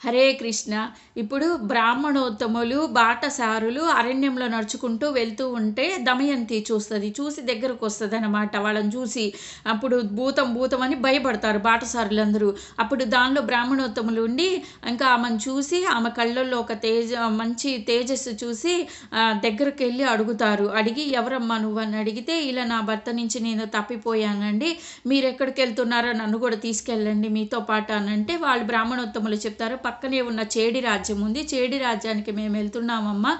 హరే కృష్ణ. ఇప్పుడు బ్రాహ్మణోత్తములు, బాటసారులు అరణ్యంలో నడుచుకుంటూ వెళ్తూ ఉంటే దమయంతి చూస్తది. చూసి దగ్గరకొస్తదనమాట వాళ్ళని చూసి. అప్పుడు భూతం భూతం అని భయపడతారు బాటసారులందరూ. అప్పుడు దానిలో బ్రాహ్మణోత్తములు ఉండి ఇంకా ఆమెను చూసి ఆమె కళ్ళల్లో ఒక మంచి తేజస్సు చూసి దగ్గరకెళ్ళి అడుగుతారు. అడిగి ఎవరమ్మా నువ్వని అడిగితే, ఇలా నా భర్త నుంచి నేను తప్పిపోయానండి. మీరెక్కడికెళ్తున్నారో నన్ను కూడా తీసుకెళ్ళండి మీతో పాటు అనంటే, వాళ్ళు బ్రాహ్మణోత్తములు చెప్తారు, పక్కనే ఉన్న చేడి రాజ్యం ఉంది, చేడి రాజ్యానికి మేము వెళ్తున్నామమ్మా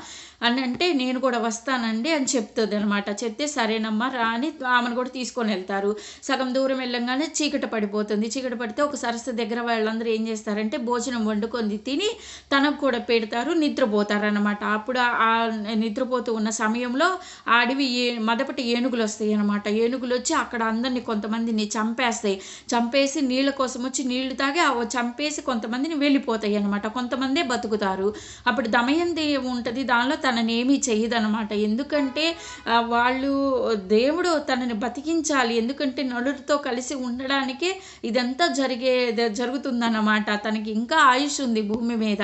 అని అంటే, నేను కూడా వస్తానండి అని చెప్తుంది అనమాట. చెప్తే సరేనమ్మా రా అని ఆమెను కూడా తీసుకొని వెళ్తారు. సగం దూరం వెళ్ళంగానే చీకటి పడిపోతుంది. చీకటి పడితే ఒక సరస్సు దగ్గర వాళ్ళందరూ ఏం చేస్తారంటే భోజనం వండుకొని తిని తనకు కూడా పెడతారు, నిద్రపోతారనమాట. అప్పుడు ఆ నిద్రపోతూ ఉన్న సమయంలో ఆ అడవి మొదపటి ఏనుగులు వస్తాయి అనమాట. ఏనుగులు వచ్చి అక్కడ అందరినీ కొంతమందిని చంపేస్తాయి. చంపేసి నీళ్ళ కోసం వచ్చి నీళ్లు తాగి చంపేసి కొంతమందిని వెళ్ళిపోతాయి అనమాట. కొంతమందే బతుకుతారు. అప్పుడు దమయంతి ఉంటుంది, దానిలో తననేమీ చెయ్యదనమాట. ఎందుకంటే వాళ్ళు దేవుడు తనని బతికించాలి. ఎందుకంటే నలుడితో కలిసి ఉండడానికే ఇదంతా జరుగుతుందన్నమాట. తనకి ఇంకా ఆయుష్ ఉంది భూమి మీద.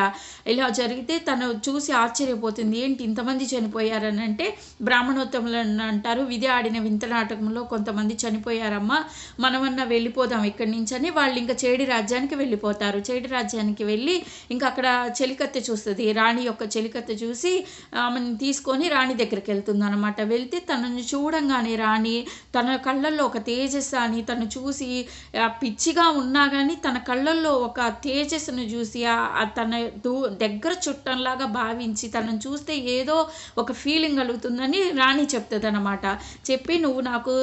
ఇలా జరిగితే తను చూసి ఆశ్చర్యపోతుంది. ఏంటి ఇంతమంది చనిపోయారని అంటే, బ్రాహ్మణోత్తములు అంటారు, విధి ఆడిన వింత నాటకంలో కొంతమంది చనిపోయారమ్మా, మనమన్నా వెళ్ళిపోదాం ఇక్కడి నుంచి అని వాళ్ళు ఇంకా చేడి రాజ్యానికి వెళ్ళిపోతారు. చేడి రాజ్యానికి వెళ్ళి ఇంకా అక్కడ చెలికత్తె చూస్తుంది. రాణి యొక్క చెలికత్తె చూసి ఆమెను తీసుకొని రాణి దగ్గరికి వెళ్తుంది అనమాట. వెళ్తే తనను చూడంగానే రాణి తన కళ్ళల్లో ఒక తేజస్సు అని తను చూసి పిచ్చిగా ఉన్నా కానీ తన కళ్ళల్లో ఒక తేజస్సును చూసి తన దగ్గర చుట్టంలాగా భావించి తనను చూస్తే ఏదో ఒక ఫీలింగ్ కలుగుతుందని రాణి చెప్తుంది అనమాట. చెప్పి నువ్వు నాకు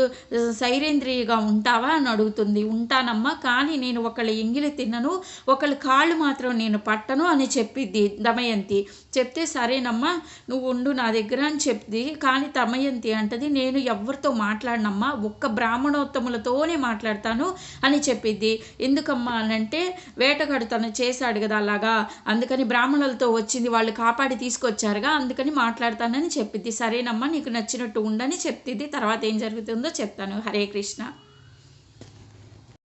సైరేంద్రియగా ఉంటావా అని అడుగుతుంది. ఉంటానమ్మా, కానీ నేను ఒకళ్ళ ఎంగిలి తిన్నను, ఒకళ్ళ కాళ్ళు మాత్రం నేను పట్టను అని చెప్పిద్ది దమయంతి. చెప్తే సరేనమ్మా నువ్వు ఉండు నా దగ్గర అని చెప్ది. కానీ దమయంతి అంటది, నేను ఎవరితో మాట్లాడనమ్మా, ఒక్క బ్రాహ్మణోత్తములతోనే మాట్లాడతాను అని చెప్పిద్ది. ఎందుకమ్మా అనంటే, వేటగాడు తను చేశాడు కదా అలాగా, అందుకని బ్రాహ్మణులతో వచ్చింది, వాళ్ళు కాపాడి తీసుకొచ్చారుగా, అందుకని మాట్లాడతానని చెప్పిద్ది. సరేనమ్మా నీకు నచ్చినట్టు ఉండని చెప్తిద్ది. తర్వాత ఏం జరుగుతుందో చెప్తాను. హరే కృష్ణ.